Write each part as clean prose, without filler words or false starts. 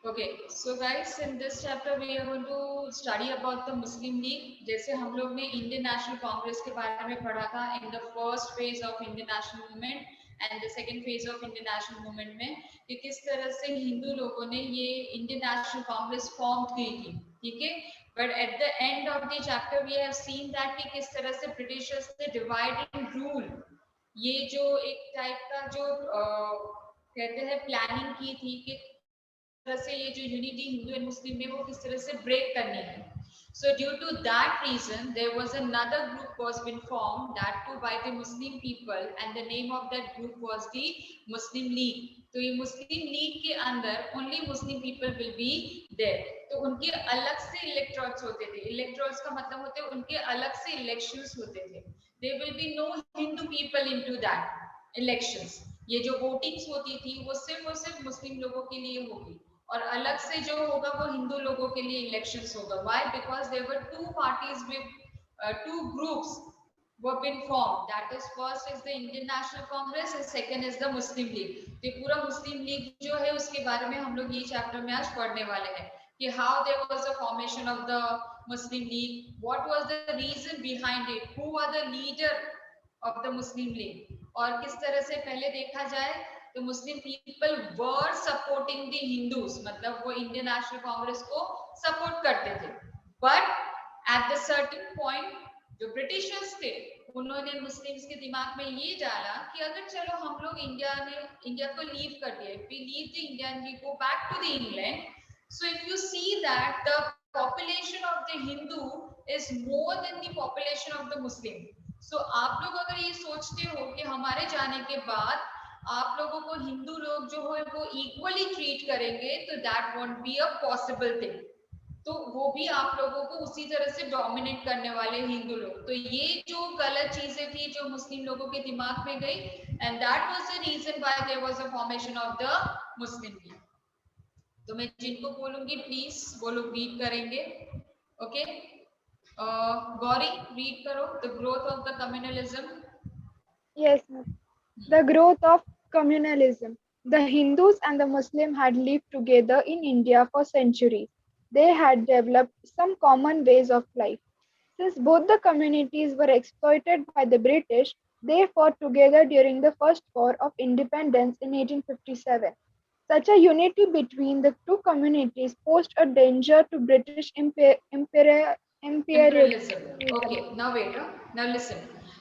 Okay, so guys, in this chapter we are going to study about the Muslim League. जैसे हम लोग ने Indian national Congress के बारे में पढ़ा था in the first phase of Indian national movement and the second phase of Indian national movement में कि किस तरह से हिंदू लोगों ने ये इंडियन नेशनल कांग्रेस फॉर्म की थी, ठीक है। But at the end of the chapter we have seen that कि किस तरह से ब्रिटिशर्स ने डिवाइड एंड रूल, ये जो एक टाइप का जो कहते हैं प्लानिंग की थी कि तरह से ये जो यूनिटी हिंदू एंड मुस्लिम में वो किस तरह से ब्रेक करनी है. So due to that reason, there was another group was been formed, that too by the Muslim people, and the name of that group was the Muslim League. तो ये मुस्लिम League के अंदर only Muslim people will be there. तो उनके अलग से electorates होते थे. इलेक्टोरेट्स का मतलब होते हैं उनके अलग से इलेक्शंस होते थे. There will be no Hindu people into that elections. ये जो वोटिंग्स होती थी वो सिर्फ मुस्लिम लोगों के लिए होगी और अलग से जो होगा वो हिंदू लोगों के लिए इलेक्शंस होगा. Why? Because there were two parties with two groups were been formed. That is, first is the Indian National Congress and second is the Muslim League. तो पूरा मुस्लिम लीग जो है उसके बारे में हम लोग ये चैप्टर में आज पढ़ने वाले हैं कि how there was a formation of the Muslim League, what was the reason behind it, who are the leader of the Muslim League, और किस तरह से पहले देखा जाए तो मुस्लिम people were supporting the Hindus, मतलब वो इंडियन नेशनल कांग्रेस को सपोर्ट करते थे. But at the certain point जो ब्रिटिशर्स थे उन्होंने मुस्लिम्स के दिमाग में ये डाला कि अगर चलो हम लोग इंडिया को लीव कर दिया, we leave the India and we go back to the England. So if you see that the population of the Hindu is more than the population of the Muslim. So आप लोग अगर ये सोचते हो कि हमारे जाने के बाद आप लोगों को हिंदू लोग जो है वो इक्वली ट्रीट करेंगे तो that won't be a possible thing. तो वो भी आप लोगों को उसी तरह से डोमिनेट करने वाले हिंदू लोग. तो ये जो गलत चीजें थी जो मुस्लिम लोगों के दिमाग में गई and that was the reason why there was a formation of the Muslim League. तो मैं जिनको बोलूंगी प्लीज वो लोग रीड करेंगे. ओके, गौरी रीड करो the growth of the communalism. Yes, ma'am. The growth of communalism. The Hindus and the Muslims had lived together in India for centuries. They had developed some common ways of life. Since both the communities were exploited by the British, they fought together during the First War of Independence in 1857. Such a unity between the two communities posed a danger to British Imperialism. imperialism. Okay, now wait. Now listen.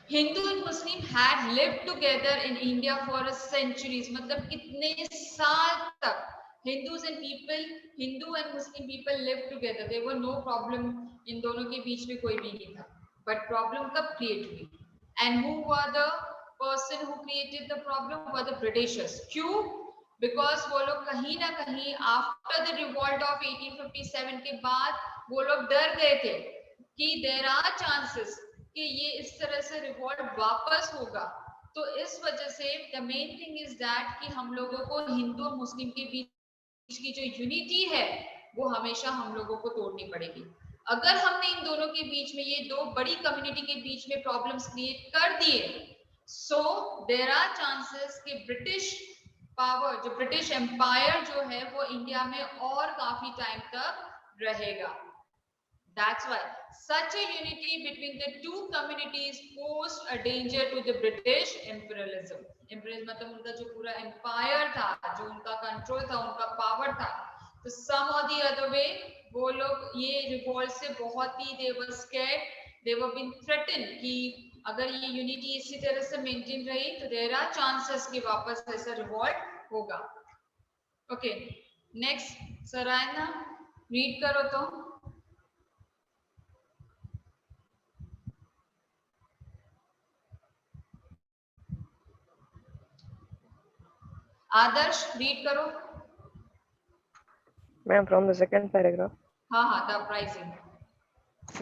Hindu and Muslim had lived together in India for a centuries. मतलब कितने साल तक Hindus and people, Hindu and Muslim people lived together. There were no problem. इन दोनों के बीच में कोई भी नहीं था. But problem कब create हुई? And who were the person who created the problem? Were the Britishers. क्यों? Because वो लोग कहीं ना कहीं after the revolt of 1857 के बाद वो लोग डर गए थे कि देयर आर चांसेस कि ये इस तरह से रिवॉल्ट वापस होगा. तो इस वजह से the main thing is that कि हम लोगों को हिंदू और मुस्लिम के बीच की जो यूनिटी है वो हमेशा हम लोगों को तोड़नी पड़ेगी. अगर हमने इन दोनों के बीच में, ये दो बड़ी कम्युनिटी के बीच में प्रॉब्लम्स क्रिएट कर दिए, सो देयर आर चांसेस कि ब्रिटिश पावर, जो ब्रिटिश एम्पायर जो है वो इंडिया में और काफी टाइम तक रहेगा. That's why such a unity between the two communities posed a danger to the British imperialism. Imperialism मतलब उनका जो पूरा empire था, जो उनका control था, उनका power था. तो some or the other way वो लोग ये revolt से बहुत ही they were scared, they were being threatened कि अगर ये unity इसी तरह से maintain रही तो there are chances कि वापस ऐसा revolt होगा. Okay, next Sarayana read करो तो. आदर्श रीड करो. Ma'am, from the second paragraph. हाँ, the uprising.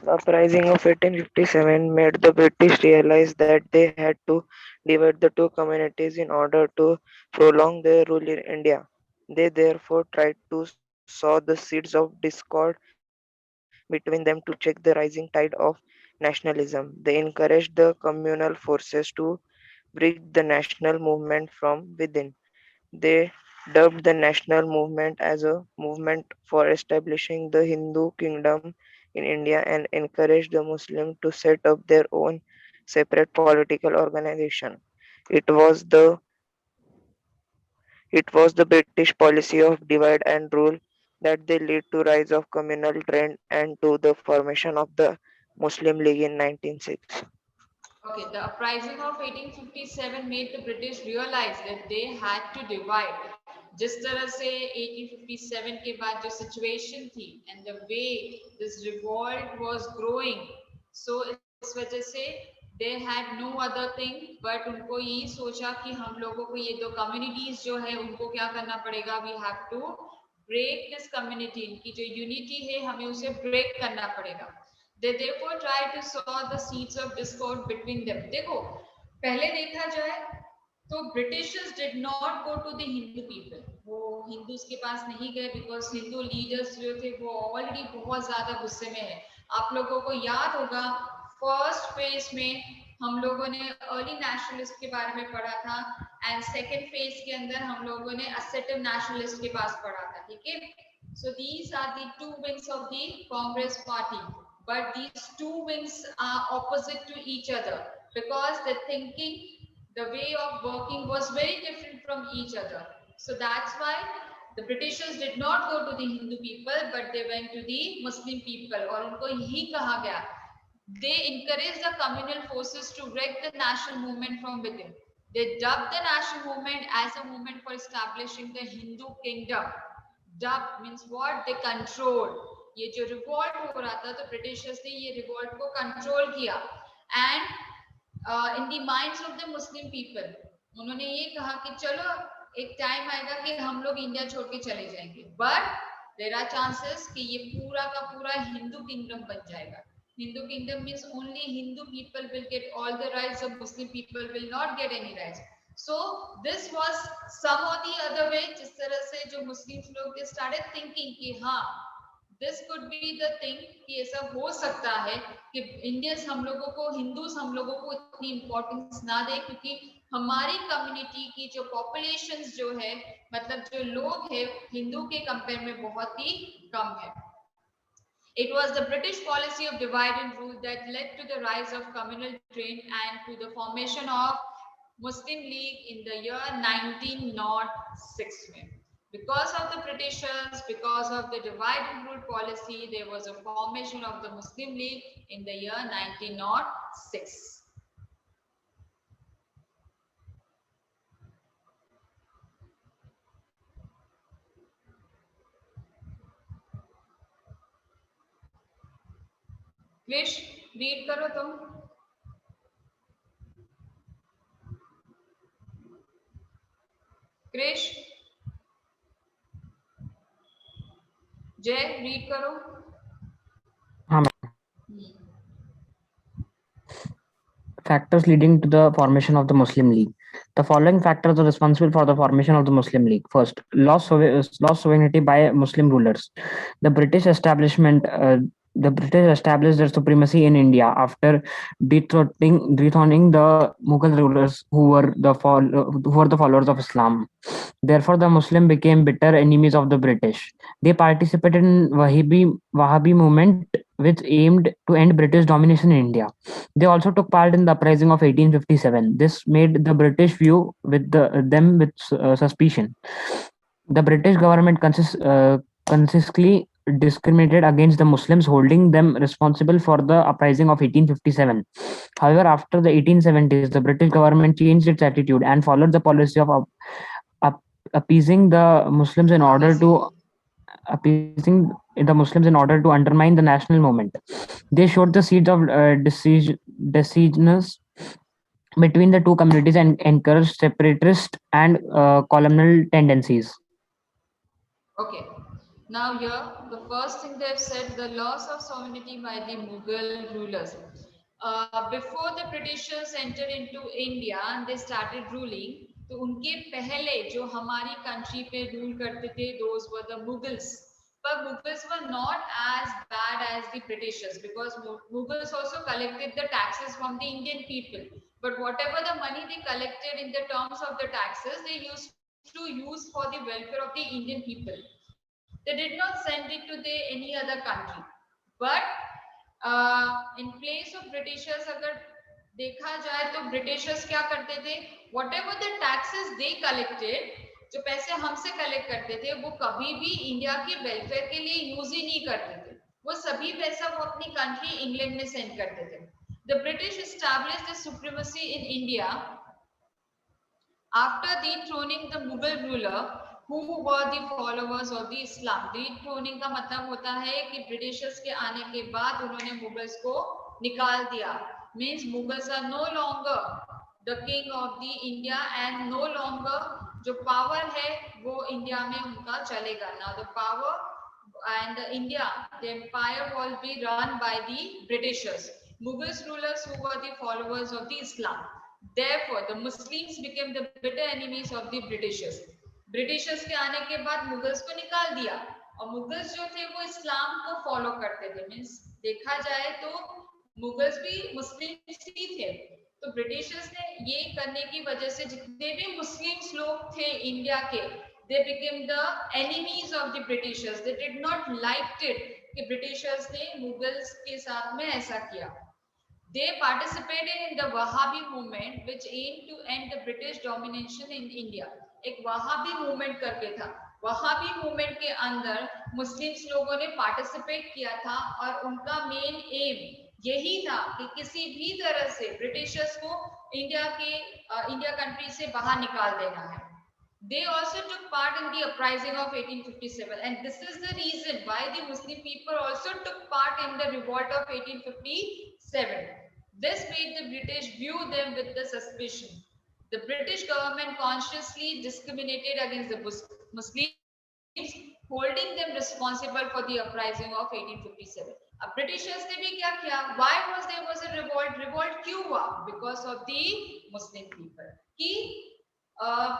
The uprising of 1857 made the British realize that they had to divide the two communities in order to prolong their rule in India. They therefore tried to sow the seeds of discord between them to check the rising tide of nationalism. They encouraged the communal forces to bridge the national movement from within. They dubbed the national movement as a movement for establishing the Hindu kingdom in India and encouraged the Muslims to set up their own separate political organization. It was the it was the British policy of divide and rule that they led to rise of communal trend and to the formation of the Muslim League in 1906. Okay, the uprising of 1857 made the British realize that they had to divide. जिस तरह से 1857 के बाद जो situation थी and the way this revolt was growing, so इस वजह से they had no other thing but उनको यही सोचा कि हम लोगों को ये दो communities जो है उनको क्या करना पड़ेगा, we have to break this community, इनकी जो unity है हमें उसे break करना पड़ेगा. They therefore tried to sow the seeds of discord between them. देखो पहले देखा जाए तो Britishers did not go to the Hindu people, वो हिंदूज के पास नहीं गए बिकॉज हिंदू लीडर्स जो थे वो ऑलरेडी बहुत ज्यादा गुस्से में है. आप लोगों को याद होगा फर्स्ट फेज में हम लोगों ने अर्ली नेशनलिस्ट के बारे में पढ़ा था एंड सेकेंड फेज के अंदर हम लोगों ने असर्टिव नेशनलिस्ट के पास पढ़ा था. ठीक है, so these are the two wings of the Congress party, but these two wings are opposite to each other because the thinking, the way of working was very different from each other. So that's why the Britishers did not go to the Hindu people but they went to the Muslim people. और उनको यही कहा गया, they encouraged the communal forces to wreck the national movement from within. They dubbed the national movement as a movement for establishing the Hindu kingdom. Dub means what? They control. ये जो revolt हो रहा था तो Britishers ने ये revolt को control किया and in the minds of the Muslim people उन्होंने ये कहा कि चलो एक टाइम आएगा कि हम लोग इंडिया छोड़ के चले जाएंगे, बट देयर आर चांसेस कि ये पूरा का पूरा हिंदू किंगडम बन जाएगा. Hindu kingdom means only Hindu people will get all the rights, of Muslim people will not get any rights. So this was some or the other way. जिस तरह से जो Muslims लोग they started thinking कि हाँ this could be the thing कि ऐसा हो सकता है कि इंडियंस हम लोगों को हिंदूज हम लोगों को इतनी इम्पोर्टेंस ना दे क्योंकि हमारी कम्युनिटी की जो पॉपुलेशंस जो है मतलब जो लोग हैं हिंदू के कंपेयर में बहुत ही कम है. It was the British policy of divide and rule that led to the rise of communal trade and to the formation of Muslim League in the year 1906. Because of the Britishers, because of the divide and rule policy, there was a formation of the Muslim League in the year 1906. Krish read करो तुम. क्रिश जय read करो. हाँ. Factors leading to the formation of the Muslim League. The following factors are responsible for the formation of the Muslim League. First, lost sovereignty by Muslim rulers. The British establishment, the British established their supremacy in India after dethroning the Mughal rulers who were the followers of Islam. Therefore, the Muslims became bitter enemies of the British. They participated in Wahhabi movement, which aimed to end British domination in India. They also took part in the uprising of 1857. This made the British view them with suspicion. The British government consistently discriminated against the Muslims, holding them responsible for the uprising of 1857. However, after the 1870s, the British government changed its attitude and followed the policy of appeasing the Muslims in order to undermine the national movement. They showed the seeds of decisions between the two communities and encouraged separatist and colonial tendencies. Okay. Now here, the first thing they've said, the loss of sovereignty by the Mughal rulers. Before the Britishers entered into India and they started ruling, तो उनके पहले जो हमारी country पे rule करते थे, those were the Mughals. But Mughals were not as bad as the Britishers because Mughals also collected the taxes from the Indian people. But whatever the money they collected in the terms of the taxes, they used to use for the welfare of the Indian people. They did not send it to the any other country. But in place of Britishers, अगर देखा जाए तो Britishers क्या करते थे? Whatever the taxes they collected, जो पैसे हमसे कलेक्ट करते थे, वो कभी भी इंडिया के वेलफेयर के लिए यूज ही नहीं करते थे. वो सभी पैसा वो अपनी कंट्री इंग्लैंड में सेंड करते थे. The British established the supremacy in India after dethroning the Mughal ruler who were the followers of the Islam. Dethroning का मतलब होता है कि ब्रिटिशर्स के आने के बाद उन्होंने मुगल्स को निकाल दिया. Means Mughals are no longer the king of the India and no longer जो power है वो इंडिया में उनका चलेगा. Now the power and India, the empire will be run by the Britishers. Mughals rulers who were the followers of the Islam. Therefore, the Muslims became the bitter enemies of the Britishers. Britishers के आने के बाद Mughals को निकाल दिया और Mughals जो थे वो इस्लाम को फॉलो करते थे. मीन्स देखा जाए तो मुगल्स भी मुस्लिम ही थे. तो ब्रिटिशर्स ने ये करने की वजह से जितने भी मुस्लिम्स लोग थे इंडिया के, they became the enemies of the Britishers. They did not liked it कि ब्रिटिशर्स ने मुगल्स के साथ में ऐसा किया. They participated in the Wahhabi movement which aimed to end the British domination in India. एक वहाबी मूवमेंट करके था. वहाबी मूवमेंट के अंदर मुस्लिम्स लोगों ने पार्टिसिपेट किया था और उनका मेन एम यही था कि किसी भी तरह से ब्रिटिशर्स को इंडिया कंट्री से बाहर निकाल देना है. They also took part in the uprising of 1857, and this is the reason why the Muslim people also took part in the revolt of 1857. This made the British view them with the suspicion. The British government consciously discriminated against the Muslims, holding them responsible for the uprising of 1857. अब Britishers ने भी क्या किया? Why there was a revolt? Revolt क्यों हुआ? Because of the Muslim people. कि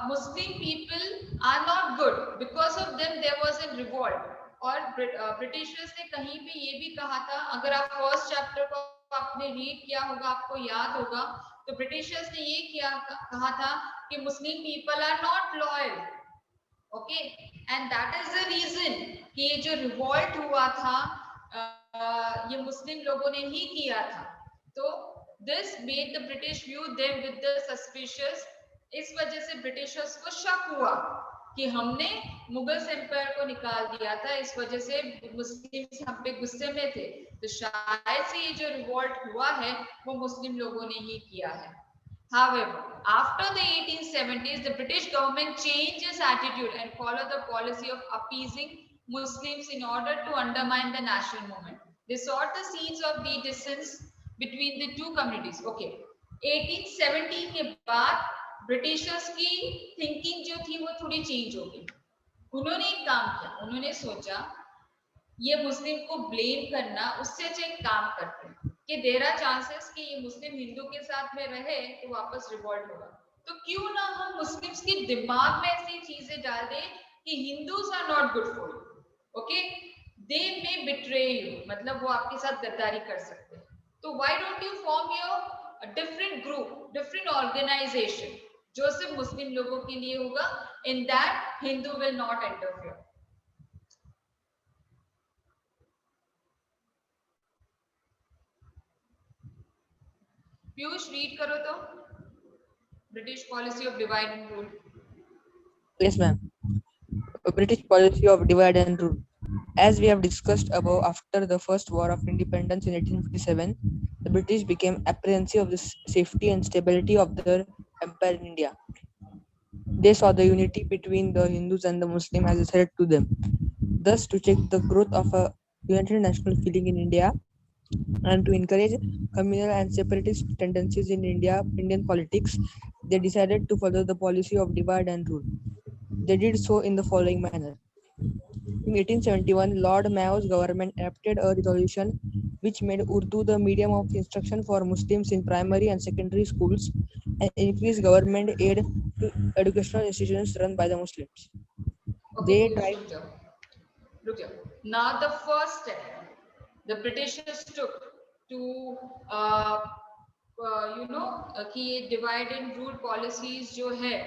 Muslim people are not good. Because of them there was a revolt. और Britishers ने कहीं पे ये भी कहा था, अगर आप फर्स्ट चैप्टर को आपने रीड किया होगा, आपको याद होगा, तो ब्रिटिशर्स ने ये कहा था कि Muslim people are not loyal. Okay, and that is the reason कि ये जो रिवॉल्ट हुआ था ये मुस्लिम लोगों ने ही किया था. तो this made the British view them with the suspicious. इस वजह से ब्रिटिशर्स को शक हुआ कि हमने मुगल्स एम्पायर को निकाल दिया था, इस वजह से मुस्लिम हम पे गुस्से में थे. तो शायद से ये जो रिवॉल्ट हुआ है वो मुस्लिम लोगों ने ही किया है. However, after the 1870s, the British government changed its attitude and followed the policy of appeasing Muslims in order to undermine the national movement. They sought the seeds of the dissent between the two communities. Okay, 1870 के बाद Britishers की thinking जो थी वो थोड़ी change हो गई. उन्होंने एक काम किया, उन्होंने सोचा ये मुस्लिम को ब्लेम करना, उससे अच्छा एक काम करते हैं कि देयर आर चांसेस कि ये मुस्लिम हिंदू के साथ में रहे तो वापस रिवॉल्ट होगा. तो क्यों ना हम मुस्लिम्स के दिमाग में ऐसी चीजें डाल दें कि Hindus are not good for you. Okay, they may betray you, मतलब वो आपके साथ गद्दारी कर सकते हैं. तो why don't you form your different group, different organisation जो सिर्फ मुस्लिम लोगों के लिए होगा. In that Hindu will not interfere. Piyush read करो तो. British policy of divide and rule. Yes, ma'am. A British policy of divide and rule. As we have discussed above, after the First War of Independence in 1857, the British became apprehensive of the safety and stability of their empire in India. They saw the unity between the Hindus and the Muslims as a threat to them. Thus, to check the growth of a united national feeling in India and to encourage communal and separatist tendencies in Indian politics, they decided to follow the policy of divide and rule. They did so in the following manner. In 1871, Lord Mayo's government adopted a resolution which made Urdu the medium of instruction for Muslims in primary and secondary schools and increased government aid to educational institutions run by the Muslims. Okay, They tried. Look here. Now the first step the Britishers took to कि ये divide and rule policies जो है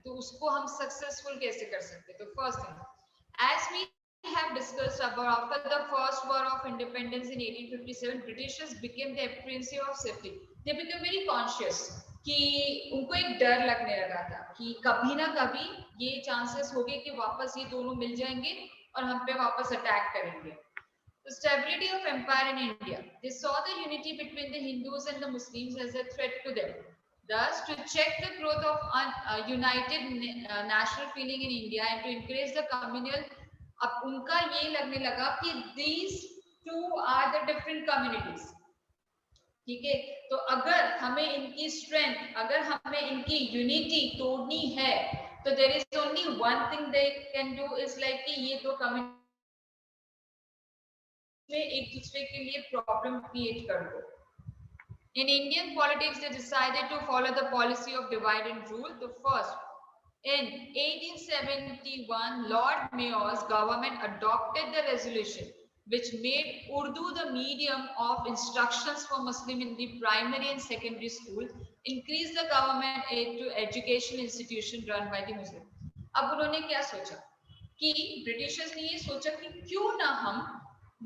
तो उसको हम successful कैसे कर सकते हैं? तो first thing, as we have discussed about after the first war of independence in 1857, Britishers became the apprehensive of safety. They became very conscious कि उनको एक डर लगने लगा था कि कभी ना कभी ये चांसेस हो गए कि वापस ये दोनों मिल जाएंगे और हम पे वापस अटैक करेंगे. The stability of empire in India. They saw the unity between the Hindus and the Muslims as a threat to them. Thus, to check the growth of united national feeling in India and to encourage the communal, अब उनका ये लगने लगा कि these two are the different communities. ठीक है, तो अगर हमें इनकी स्ट्रेंथ, अगर हमें इनकी यूनिटी तोड़नी है, तो there is only one thing they can do is like कि ये दो कम्युनिटी में एक दूसरे के लिए प्रॉब्लम क्रिएट कर दो. In Indian politics, they decided to follow the policy of divide and rule. The first, in 1871, Lord Mayor's government adopted the resolution which made Urdu the medium of instructions for Muslim in the primary and secondary school, increased the government aid to education institution run by the Muslim. अब उन्होंने क्या सोचा कि Britishers ने ये सोचा कि क्यों ना हम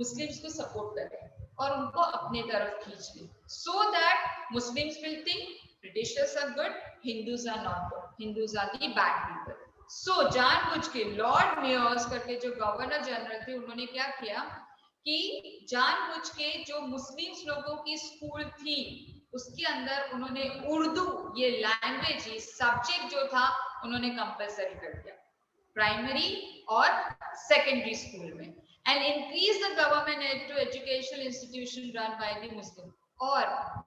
मुस्लिम्स को सपोर्ट करें और उनको अपने तरफ खींच लें, so that Muslims will think Britishers are good, Hindus are not good, Hindus are the bad people. So जानबूझ के लॉर्ड मेयर्स करके जो गवर्नर जनरल थे, उन्होंने क्या किया कि जानबूझ के जो मुस्लिम्स लोगों की स्कूल थी उसके अंदर उन्होंने उर्दू ये लैंग्वेज, ये सब्जेक्ट जो था उन्होंने कंपलसरी कर दिया प्राइमरी और सेकेंडरी स्कूल में, and increase the government aid to educational institution run by the Muslim. और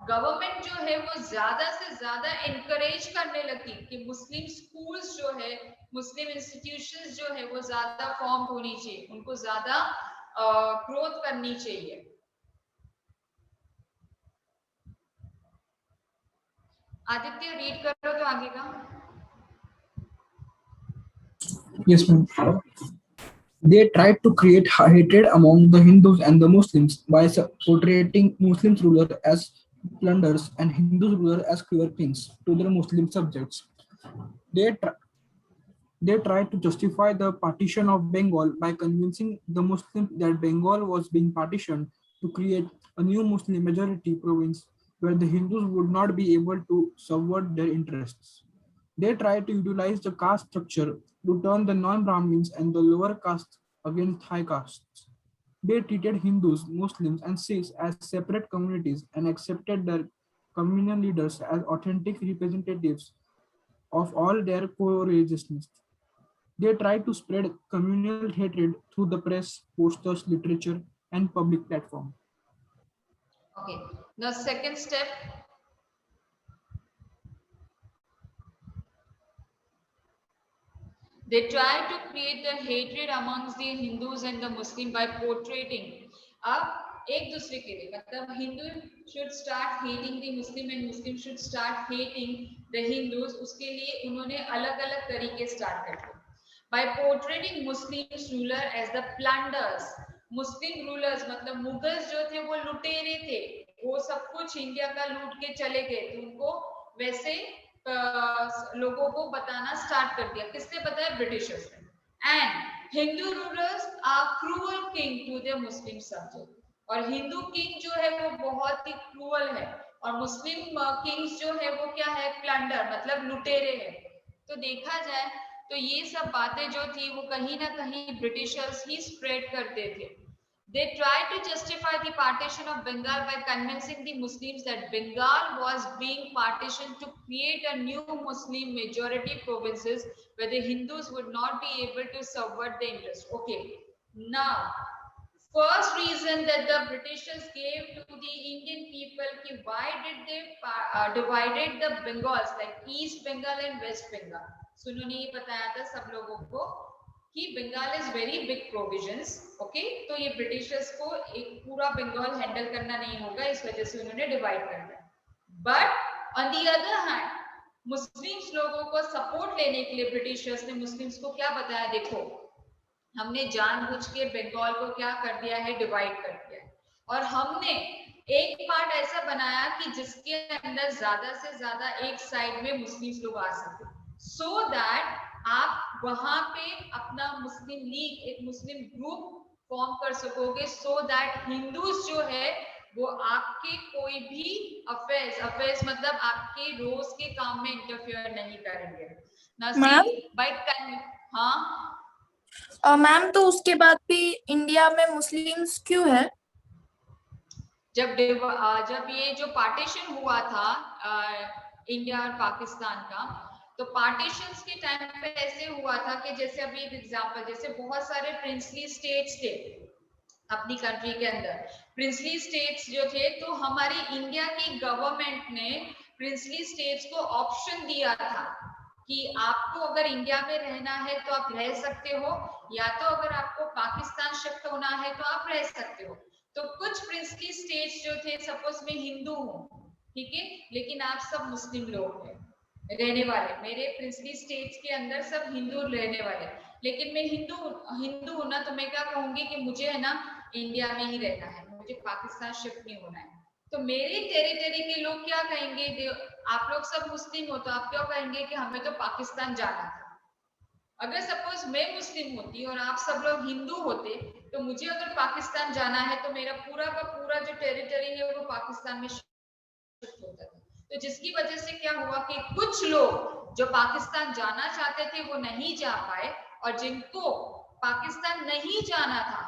गवर्नमेंट जो है वो ज्यादा से ज्यादा इनकरेज करने लगी कि मुस्लिम स्कूल्स जो है, मुस्लिम इंस्टीट्यूशंस जो है वो ज्यादा फॉर्म होनी चाहिए, उनको ज्यादा ग्रोथ करनी चाहिए. आदित्य रीड करो तो आगे का. Yes, ma'am. They tried to create hatred among the Hindus and the Muslims by portraying Muslim rulers as plunderers and Hindu rulers as cruel kings to their Muslim subjects. They tried to justify the partition of Bengal by convincing the Muslims that Bengal was being partitioned to create a new Muslim majority province where the Hindus would not be able to subvert their interests. They tried to utilize the caste structure to turn the non-Brahmins and the lower castes against high castes. They treated Hindus, Muslims, and Sikhs as separate communities and accepted their communal leaders as authentic representatives of all their co-religionists. They tried to spread communal hatred through the press, posters, literature, and public platform. Okay, the second step, they tried to create the hatred amongst the Hindus and the Muslim by portraying. अब एक दूसरे के लिए मतलब Hindu should start hating the Muslim and Muslim should start hating the Hindus. उसके लिए उन्होंने अलग-अलग तरीके स्टार्ट कर दिए. By portraying Muslims ruler as the plunderers. Muslim rulers मतलब मुगल्स जो थे वो लुटेरे थे, वो सब कुछ इंडिया का लूट के चले गए, तो उनको वैसे लोगों को बताना स्टार्ट कर दिया. किसने बताया? ब्रिटिशर्स ने. And Hindu rulers are cruel king to the Muslim subject. और हिंदू किंग जो है वो बहुत ही क्रूअल है और मुस्लिम किंग्स जो है वो क्या है? प्लंडर मतलब लुटेरे है. तो देखा जाए तो ये सब बातें जो थी वो कहीं ना कहीं ब्रिटिशर्स ही स्प्रेड करते थे. They tried to justify the partition of Bengal by convincing the Muslims that Bengal was being partitioned to create a new Muslim majority provinces where the Hindus would not be able to subvert the interest. Okay, now first reason that the Britishers gave to the Indian people कि why did they divided the Bengals like East Bengal and West Bengal. So उन्होंने ये बताया था सब लोगों को कि Bengal is very big provisions. Okay, तो ये ब्रिटिशर्स को एक पूरा बंगाल हैंडल करना नहीं होगा, इस वजह से उन्होंने डिवाइड कर दिया. But on the other hand Muslims लोगों को सपोर्ट लेने के लिए ब्रिटिशर्स ने मुस्लिम्स को क्या बताया? देखो, हमने जानबूझ के बंगाल को क्या कर दिया है? डिवाइड कर दिया है. और हमने एक पार्ट ऐसा बनाया कि जिसके अंदर ज्यादा से ज्यादा एक साइड में मुस्लिम्स लोग आ सके. so that आप वहां पे अपना मुस्लिम लीग, एक मुस्लिम ग्रुप फॉर्म कर सकोगे, so that हिंदूज जो है वो आपके कोई भी अफेयर्स मतलब आपके रोज के काम में इंटरफियर नहीं करेंगे। मैम हाँ मैम, तो उसके बाद भी इंडिया में मुस्लिम्स क्यों है? जब ये जो पार्टीशन हुआ था इंडिया और पाकिस्तान का, तो पार्टीशंस के टाइम पे ऐसे हुआ था कि जैसे अभी एक एग्जांपल, जैसे बहुत सारे प्रिंसली स्टेट्स थे अपनी कंट्री के अंदर, प्रिंसली स्टेट्स जो थे, तो हमारी इंडिया की गवर्नमेंट ने प्रिंसली स्टेट्स को ऑप्शन दिया था कि आपको अगर इंडिया में रहना है तो आप रह सकते हो, या तो अगर आपको पाकिस्तान शिफ्ट होना है तो आप रह सकते हो। तो कुछ प्रिंसली स्टेट्स जो थे, सपोज मैं हिंदू हूँ, ठीक है, लेकिन आप सब मुस्लिम लोग हैं रहने वाले, मेरे प्रिंसली स्टेट्स के अंदर सब हिंदू रहने वाले, लेकिन मैं हिंदू हूं ना, तो मैं क्या कहूंगी कि मुझे है ना इंडिया में ही रहना है, मुझे पाकिस्तान शिफ्ट नहीं होना है। तो मेरी टेरिटरी के लोग क्या कहेंगे, आप लोग सब मुस्लिम हो तो आप क्या कहेंगे कि हमें तो पाकिस्तान जाना था। अगर सपोज मैं मुस्लिम होती और आप सब लोग हिंदू होते, तो मुझे अगर पाकिस्तान जाना है तो मेरा पूरा का पूरा जो टेरिटरी है वो पाकिस्तान में शिफ्ट होता था। तो जिसकी वजह से क्या हुआ कि कुछ लोग जो पाकिस्तान जाना चाहते थे वो नहीं जा पाए, और जिनको पाकिस्तान नहीं जाना था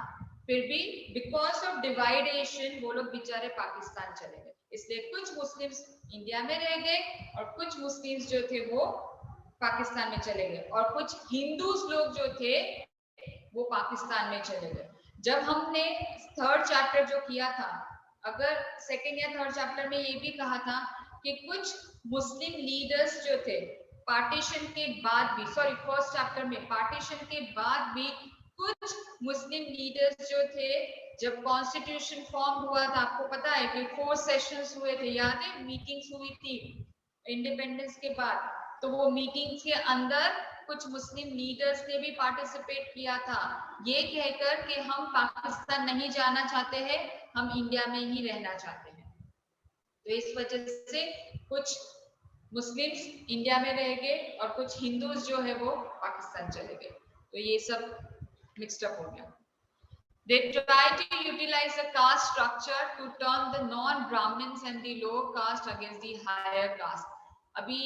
फिर भी बिकॉज ऑफ डिवाइडेशन वो लोग बेचारे पाकिस्तान चले गए। इसलिए कुछ मुस्लिम्स इंडिया में रह गए और कुछ मुस्लिम्स जो थे वो पाकिस्तान में चले गए, और कुछ हिंदूज लोग जो थे वो पाकिस्तान में चले गए। जब हमने थर्ड चैप्टर जो किया था, अगर सेकेंड या थर्ड चैप्टर में ये भी कहा था कि कुछ मुस्लिम लीडर्स जो थे पार्टीशन के बाद भी, सॉरी फर्स्ट चैप्टर में पार्टीशन के बाद भी कुछ मुस्लिम लीडर्स जो थे, जब कॉन्स्टिट्यूशन फॉर्म हुआ था, आपको पता है कि 4 सेशंस हुए थे, याद है, मीटिंग्स हुई थी इंडिपेंडेंस के बाद, तो वो मीटिंग्स के अंदर कुछ मुस्लिम लीडर्स ने भी पार्टिसिपेट किया था, ये कहकर कि हम पाकिस्तान नहीं जाना चाहते हैं, हम इंडिया में ही रहना चाहते हैं। तो इस वजह से कुछ मुस्लिम्स इंडिया में रह गए और कुछ हिंदूज जो है वो पाकिस्तान चले गए, तो ये सब मिक्स्ड अप हो गया। They try to utilize the caste structure to turn the non-Brahmins and the low caste against the higher caste. अभी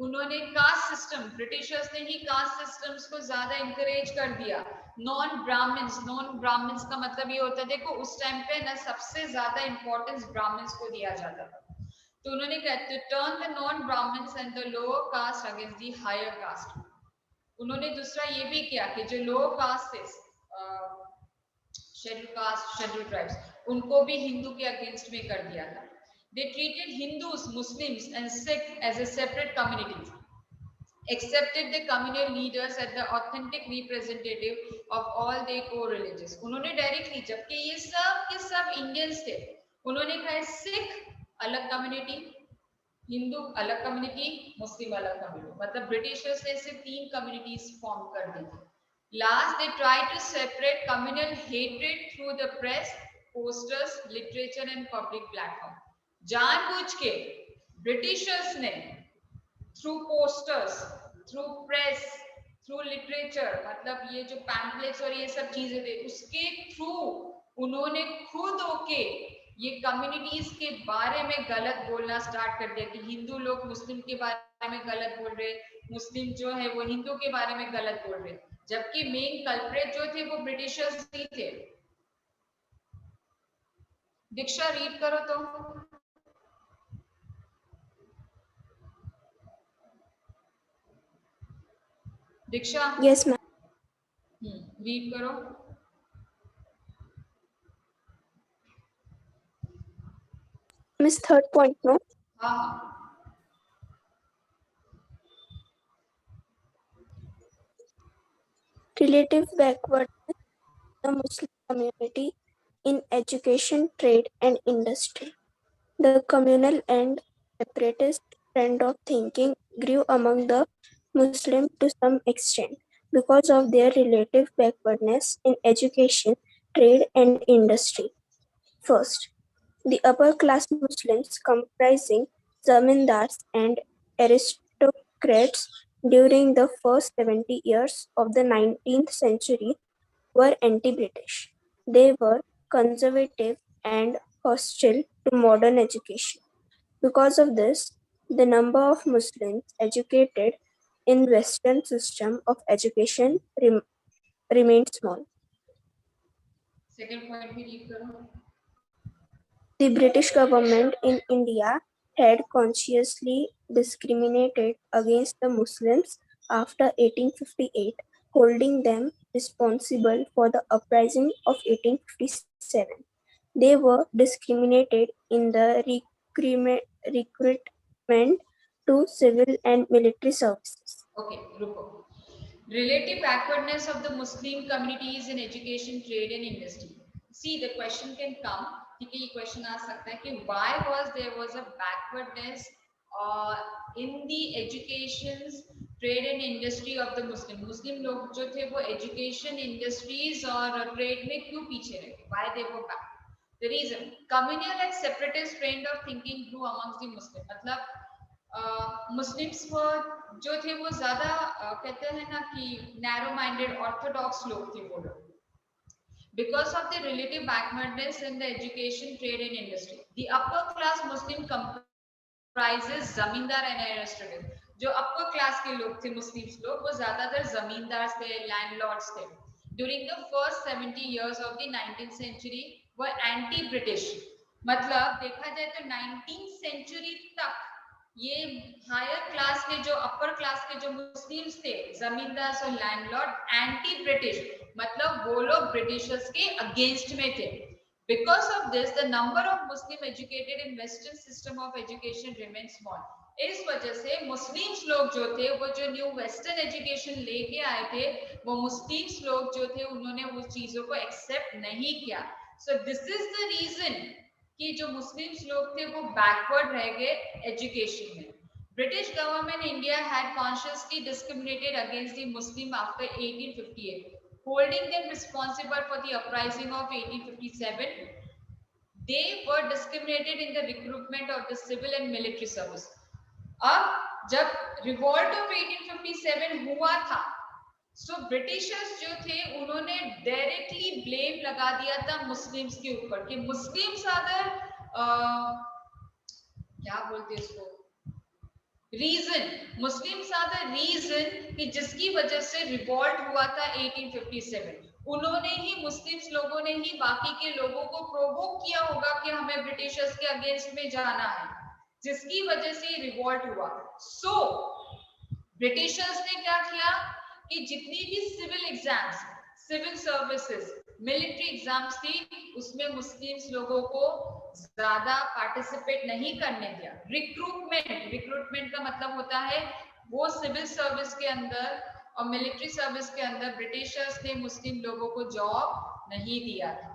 उन्होंने कास्ट सिस्टम, ब्रिटिशर्स ने ही कास्ट सिस्टम्स को ज्यादा इंकरेज कर दिया। नॉन ब्राह्मण्स का मतलब ये होता है, देखो उस टाइम पे ना सबसे ज्यादा इंपॉर्टेंस ब्राह्मण्स को दिया जाता था, तो उन्होंने कहते turn the non Brahmins and the lower caste against the higher caste. उन्होंने दूसरा ये भी किया कि जो लोअर कास्ट थे, शेड्यूल कास्ट, शेड्यूल ट्राइब्स, उनको भी हिंदू के अगेंस्ट में कर दिया था। They treated Hindus, Muslims and Sikhs as a separate communities, accepted the communal leaders as the authentic representative of all their co-religions. उन्होंने डायरेक्टली, जबकि ये सब के सब इंडियंस थे, उन्होंने कहा सिख अलग कम्युनिटी, हिंदू अलग कम्युनिटी, मुस्लिम अलग कम्युनिटी, मतलब ब्रिटिशर्स ने ऐसे 3 कम्युनिटीज फॉर्म कर दी थी। Last, they tried to separate communal hatred through the press, posters, literature and public platform. जानबूझ के ब्रिटिशर्स ने through posters, through press, through literature, मतलब ये जो पैम्पलेट्स और ये सब चीजें थे, उसके थ्रू उन्होंने खुद होके ये कम्युनिटीज के बारे में गलत बोलना स्टार्ट कर दिया कि हिंदू लोग मुस्लिम के बारे में गलत बोल रहे, मुस्लिम जो है वो हिंदू के बारे में गलत बोल रहे, जबकि मेन कल्प्रेट जो थे वो ब्रिटिशर्स ही थे। दीक्षा रीड करो तो। दीक्षा। Yes ma'am. रीड करो। मिस थर्ड पॉइंट नो। हाँ। Relative backwardness of the Muslim community in education, trade, and industry. The communal and separatist trend of thinking grew among the Muslims to some extent because of their relative backwardness in education, trade, and industry. First, the upper class Muslims comprising zamindars and aristocrats during the first 70 years of the 19th century were anti-British. They were conservative and hostile to modern education. Because of this, the number of Muslims educated in Western system of education remained small. Second point भी read करो. The British government in India had consciously discriminated against the Muslims after 1858, holding them responsible for the uprising of 1857. They were discriminated in the recruitment to civil and military services. Okay, रुको. Relative backwardness of the Muslim communities in education, trade and industry. See, the question can come, ठीक है, ये question आ सकता है कि why there was a backwardness in the education, trade and industry of the Muslim लोग जो थे वो education, industries और trade में क्यों पीछे रहे? Why they were back? The reason, communal and separatist trend of thinking grew amongst the Muslim. मतलब मुस्लिम्स को जो थे वो ज्यादा कहते हैं ना कि नैरो माइंडेड ऑर्थोडॉक्स लोग थे वो लोग. Because of the relative backwardness in the education, trade and industry, the upper class Muslim comprises zamindar and aristocrat. जो upper class के लोग थे मुस्लिम्स लोग वो ज्यादातर जमींदार थे, लैंडलॉर्ड्स थे. During the first 70 years of the 19th century were anti-British. मतलब देखा जाए तो 19th century तक ये हायर क्लास के जो अपर क्लास के जो मुस्लिम्स थे जमींदार और लैंडलॉर्ड एंटी ब्रिटिश मतलब वो लोग ब्रिटिशर्स के अगेंस्ट में थे. Because of this the number of Muslim educated in western system of education remain small. इस वजह से मुस्लिम्स लोग जो थे वो जो न्यू वेस्टर्न एजुकेशन लेके आए थे वो मुस्लिम्स लोग जो थे उन्होंने उस चीजों को एक्सेप्ट नहीं किया. So this is the reason कि जो मुस्लिम्स लोग थे वो बैकवर्ड रह गए एजुकेशन में. British government India had consciously discriminated against the Muslim after 1858, holding them responsible for the uprising of 1857. They were discriminated in the recruitment of the civil and military service. अब जब revolt of 1857 हुआ था सो Britishers जो थे उन्होंने directly blame लगा दिया था मुस्लिम्स के ऊपर कि मुस्लिम्स आर क्या बोलते हैं इसको reason, Muslims are the reason कि जिसकी वजह से रिवॉल्ट हुआ था 1857. उन्होंने ही मुस्लिम्स लोगों ने ही बाकी के लोगों को प्रोवोक किया होगा कि हमें ब्रिटिशर्स के अगेंस्ट में जाना है जिसकी वजह से रिवॉल्ट हुआ. सो ब्रिटिशर्स ने क्या किया कि जितनी भी civil exams, civil services, military exams थी उसमें मुस्लिम्स लोगों को ज्यादा पार्टिसिपेट नहीं करने दिया. रिक्रूटमेंट का मतलब होता है वो सिविल सर्विस के अंदर और मिलिट्री सर्विस के अंदर ब्रिटिशर्स ने मुस्लिम लोगों को जॉब नहीं दिया था.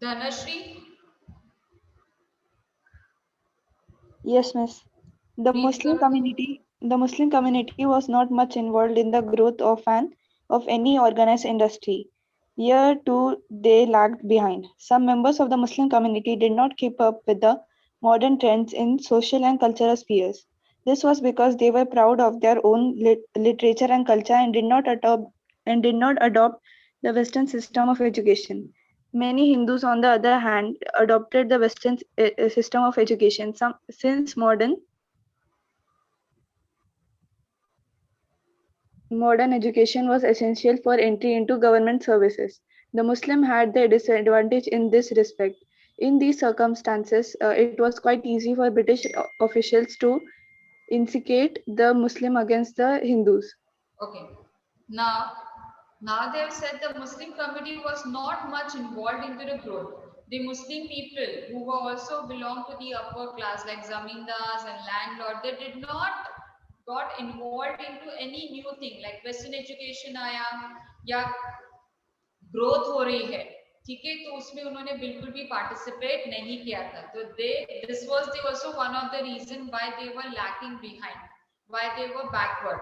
Dhanashree. Yes, miss. The Muslim community was not much involved in the growth of any organized industry. Here too they lagged behind. Some members of the Muslim community did not keep up with the modern trends in social and cultural spheres. This was because they were proud of their own literature and culture and did not adopt the Western system of education. Many Hindus, on the other hand, adopted the Western system of education. Since modern education was essential for entry into government services, the Muslim had the disadvantage in this respect. In these circumstances, it was quite easy for British officials to instigate the Muslim against the Hindus. Okay. Now they have said the Muslim community was not much involved into the growth. The Muslim people who were also belong to the upper class like zamindars and landlords, they did not got involved into any new thing like Western education आया या growth हो रही है, ठीक है, तो उसमें उन्होंने बिल्कुल भी पार्टिसिपेट नहीं किया था. तो this was also one of the reason why they were lacking behind, why they were backward.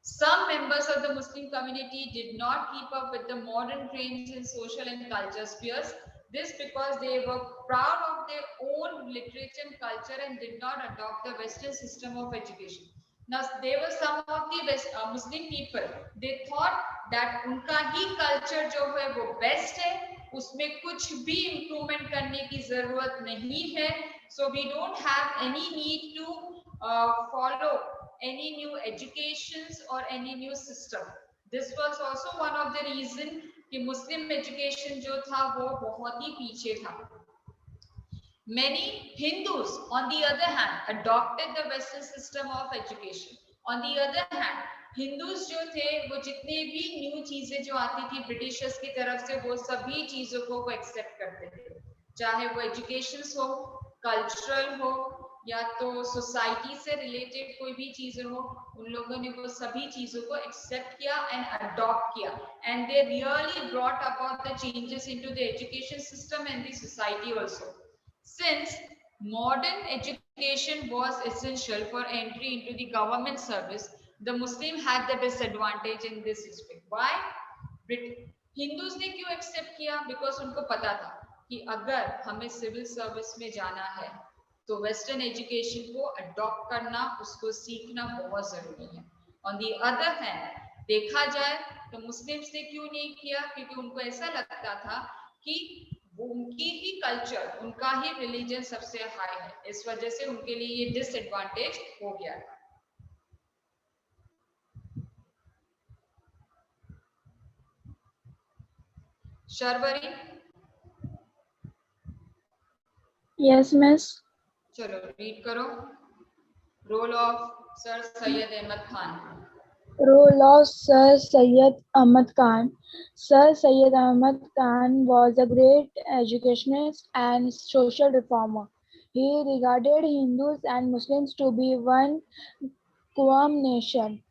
Some members of the Muslim community did not keep up with the modern trends in social and culture spheres. This because they were proud of their own literature and culture and did not adopt the Western system of education. Now, there were some of the Muslim people. They thought that उनका ही culture जो है वो best है, उसमें कुछ भी improvement करने की जरूरत नहीं है. So we don't have any need to follow any new educations or any new system. This was also one of the reason कि मुस्लिम एजुकेशन जो था वो बहुत ही पीछे था. Many Hindus, on the other hand, adopted the Western system of education. On the other hand, Hindus जो थे वो जितने भी न्यू चीजें जो आती थी ब्रिटिशर्स की तरफ से वो सभी चीजों को एक्सेप्ट करते थे, चाहे वो एजुकेशन हो, कल्चरल हो या तो सोसाइटी से रिलेटेड कोई भी चीजें हो, उन लोगों ने वो सभी चीजों को एक्सेप्ट किया एंड अडॉप्ट किया and they really brought about the changes into the education system and the society also. Since modern education was essential for entry into the government service, the Muslim had the disadvantage in this respect. Why? Hindus ने क्यों accept किया? Because उनको पता था कि अगर हमें civil service में जाना है तो वेस्टर्न एजुकेशन को अडॉप्ट करना, उसको सीखना बहुत जरूरी है. ऑन दी अदर हैंड देखा जाए तो मुस्लिम्स ने क्यों नहीं किया? क्योंकि उनको ऐसा लगता था कि उनकी ही कल्चर, उनका ही रिलीजन सबसे हाई है, इस वजह से उनके लिए ये डिसएडवांटेज हो गया. शर्वरी. Yes, miss. चलो रीड करो. Role of sir Syed Ahmad Khan. Role of Sir Syed Ahmad Khan. Sir Syed Ahmad Khan was a great educationist and social reformer. He regarded Hindus and Muslims to be one Qawm nation.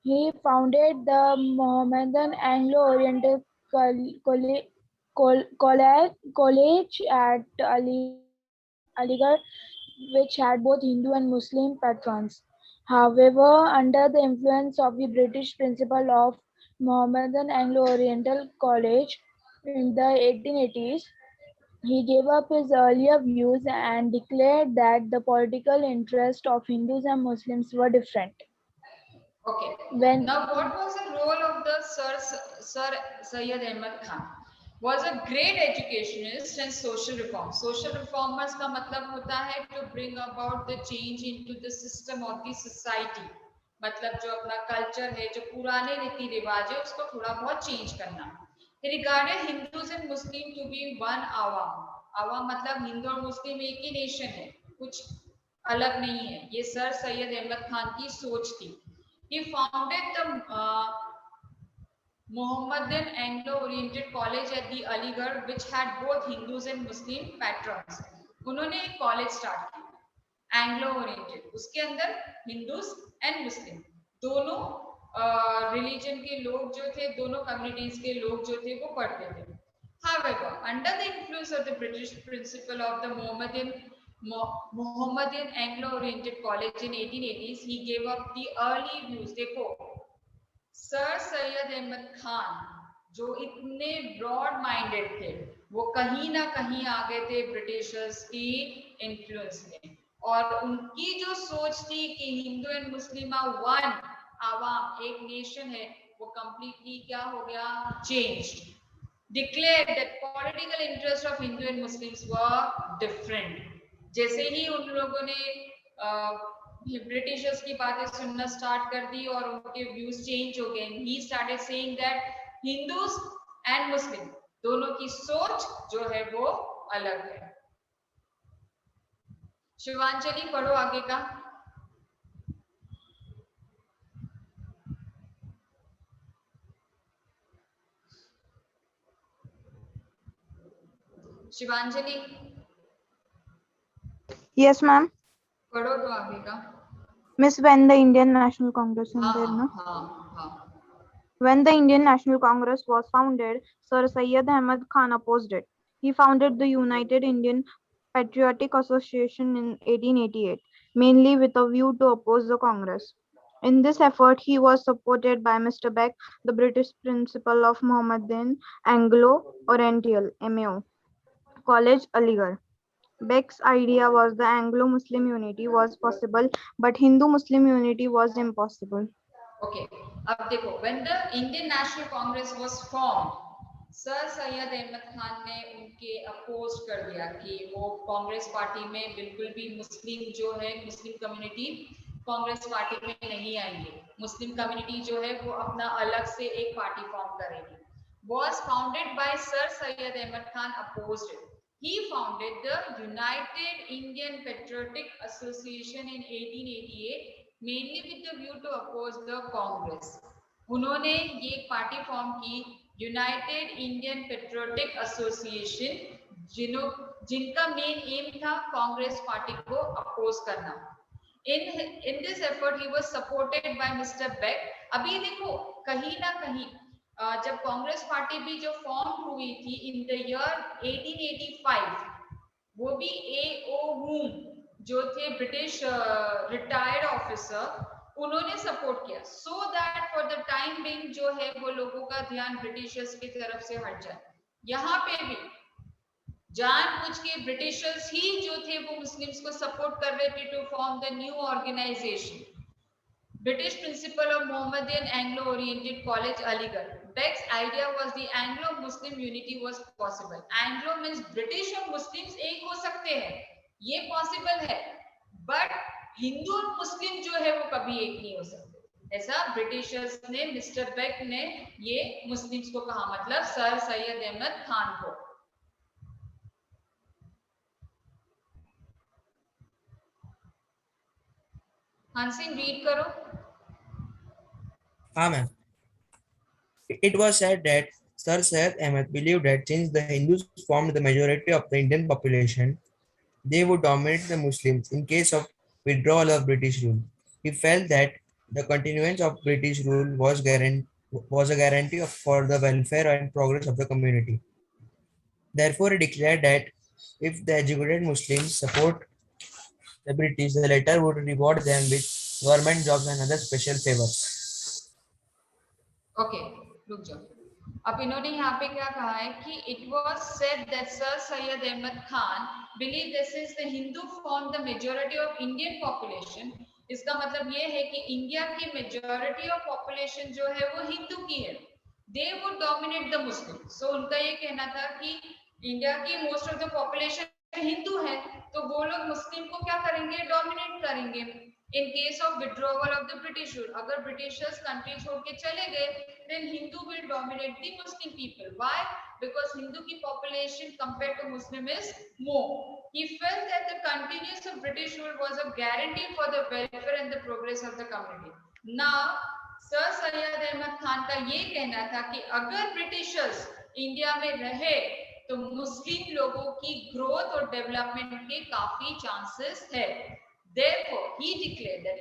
He founded the Mohammedan Anglo-Oriental College at Aligarh, which had both Hindu and Muslim patrons. However, under the influence of the British principal of Mohammedan Anglo-Oriental College in the 1880s, he gave up his earlier views and declared that the political interests of Hindus and Muslims were different. Okay. When Now, what was the role of the Sir Syed Ahmad Khan? Was a great educationist and social reform. Social reformers का मतलब होता है to bring about the change into the system of the society. मतलब जो अपना culture है, जो पुराने रीति रिवाज है, उसको थोड़ा बहुत चेंज करना. He regarded Hindus and Muslim to be one आवाम. आवाम मतलब हिंदू और मुस्लिम एक ही नेशन है, कुछ अलग नहीं है. ये सर सैयद अहमद खान की सोच थी. He founded the Mohammedan Anglo-Oriented College at the Aligarh, which had both Hindus and Muslim patrons. उन्होंने एक कॉलेज स्टार्ट किया एंग्लो-ओरिएंटेड, उसके अंदर हिंदूज एंड मुस्लिम दोनों रिलीजन के लोग जो थे, दोनों कम्युनिटीज के लोग जो थे वो पढ़ते थे. However, under the influence of the British principle of the Mohammedan Anglo-Oriented College in 1880s, he gave up the early views. देखो, सर सैयद अहमद खान जो इतने ब्रॉड माइंडेड थे, वो कहीं ना कहीं आ गए थे ब्रिटिशर्स की इन्फ्लुएंस में, और उनकी जो सोच थी कि हिंदू एंड मुस्लिम वन आवाम, एक नेशन है, वो कंप्लीटली क्या हो गया? Changed. Declared that political interests of Hindu and Muslims were different. जैसे ही उन लोगों ने ब्रिटिशर्स की बातें सुनना स्टार्ट कर दी और उनके व्यूज चेंज हो गए. He started saying that Hindus and Muslim दोनों की सोच जो है वो अलग है. शिवांजलि पढ़ो आगे का. शिवांजलि. Yes, ma'am. पढ़ो तो आगे का. Miss, when the Indian National Congress हाँ ended, no? हाँ. When the Indian National Congress was founded, Sir Syed Ahmad Khan opposed it. He founded the United Indian Patriotic Association in 1888, mainly with a view to oppose the Congress. In this effort, he was supported by Mr. Beck, the British principal of Mohammedan Anglo-Oriental (MAO). College, Aligarh. Beck's idea was the Anglo-Muslim unity was possible, but Hindu-Muslim unity was impossible. Okay, अब देखो, when the Indian National Congress was formed, sir Syed Ahmad Khan ने उनके oppose कर दिया कि वो Congress party में बिल्कुल भी मुस्लिम जो है, मुस्लिम कम्युनिटी कांग्रेस पार्टी में नहीं आएंगे। मुस्लिम कम्युनिटी जो है वो अपना अलग से एक पार्टी फॉर्म करेगी। Was founded by Sir Syed Ahmad Khan opposed it. He founded the United Indian Patriotic Association in 1888 mainly with the view to oppose the Congress. उन्होंने ये पार्टी फॉर्म की यूनाइटेड इंडियन पेट्रियोटिक एसोसिएशन, जिनका main M था Congress party को oppose करना। In this effort he was supported by Mr. Beck. अभी देखो कहीं ना कहीं जब कांग्रेस पार्टी भी जो फॉर्म हुई थी इन द ईयर 1885, वो भी A.O. Hume जो थे ब्रिटिश रिटायर्ड ऑफिसर, उन्होंने सपोर्ट किया so that for the time being जो है वो लोगों का ध्यान ब्रिटिशर्स की तरफ से हट जाए। यहाँ पे भी जानबूझ के ब्रिटिशर्स ही जो थे वो मुस्लिम्स को सपोर्ट कर रहे थे to form the new organisation British principle of Mohammedan Anglo-oriented College, Aligarh. Beck's idea was the Anglo-Muslim unity was possible. Anglo means British और Muslims एक हो सकते हैं, ये possible है, but हिंदू और मुस्लिम जो है वो कभी एक नहीं हो सकते। ऐसा ब्रिटिशर्स ने, मिस्टर बेक ने ये मुस्लिम्स को कहा, मतलब सर सैयद अहमद खान को। हंसिंग रीड करो। हाँ ma'am. It was said that Sir Syed Ahmad believed that since the Hindus formed the majority of the Indian population, they would dominate the Muslims in case of withdrawal of British rule. He felt that the continuance of British rule was a guarantee for the welfare and progress of the community. Therefore, he declared that if the educated Muslims support the British, the latter would reward them with government jobs and other special favors. Okay, रुक जाओ। अब इन्होंने यहाँ पे क्या कहा है कि it was said that sir Syed Ahmad Khan believe this is the Hindu form the majority of Indian population. इसका मतलब ये है कि इंडिया की मेजॉरिटी ऑफ पॉपुलेशन जो है वो हिंदू की है। They would dominate the Muslim. So उनका ये कहना था कि इंडिया की most of the population Hindu है, तो वो लोग मुस्लिम को क्या करेंगे, डोमिनेट करेंगे। In case of withdrawal of the British rule, अगर ब्रिटिशर्स कंट्री छोड़ के चले गए, then Hindu will dominate the Muslim people. Why? Because Hindu की population compared to Muslim is more. He felt that the continuance of British rule was a guarantee for the welfare and the progress of the community. Now, Sir Syed Ahmad Khan का ये कहना था कि अगर Britishers India में रहे तो मुस्लिम लोगों की ग्रोथ और डेवलपमेंट के काफी चांसेस है। Therefore, he declared that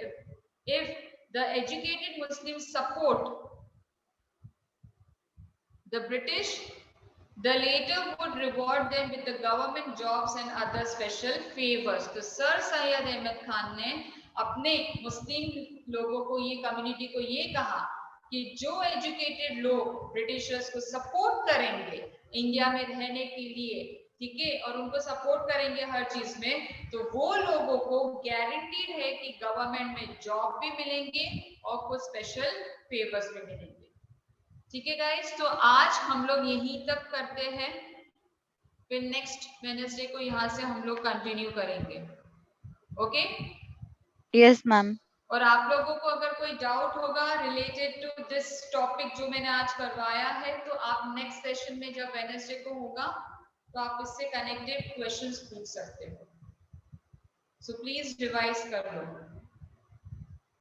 if the educated Muslims support the British, the latter would reward them with the government jobs and other special favors. तो सर सैयद अहमद खान ने अपने मुस्लिम लोगों को, ये कम्युनिटी को ये कहा कि जो एजुकेटेड लोग ब्रिटिशर्स को सपोर्ट करेंगे इंडिया में रहने के लिए, ठीक है, और उनको सपोर्ट करेंगे हर चीज में, तो वो लोगों को गारंटीड है कि गवर्नमेंट में जॉब भी मिलेंगे और कुछ स्पेशल फेवर्स भी मिलेंगे। ठीक है गाइस, तो आज हम लोग यहीं तक करते हैं, फिर नेक्स्ट वेडनेसडे को यहाँ से हम लोग कंटिन्यू करेंगे। ओके? Yes ma'am. और आप लोगों को अगर कोई डाउट होगा रिलेटेड टू दिस टॉपिक जो मैंने आज करवाया है, तो आप नेक्स्ट सेशन में जब वेडनेसडे को होगा तो आप इससे कनेक्टेड क्वेश्चंस पूछ सकते हो। सो प्लीज रिवाइज कर लो।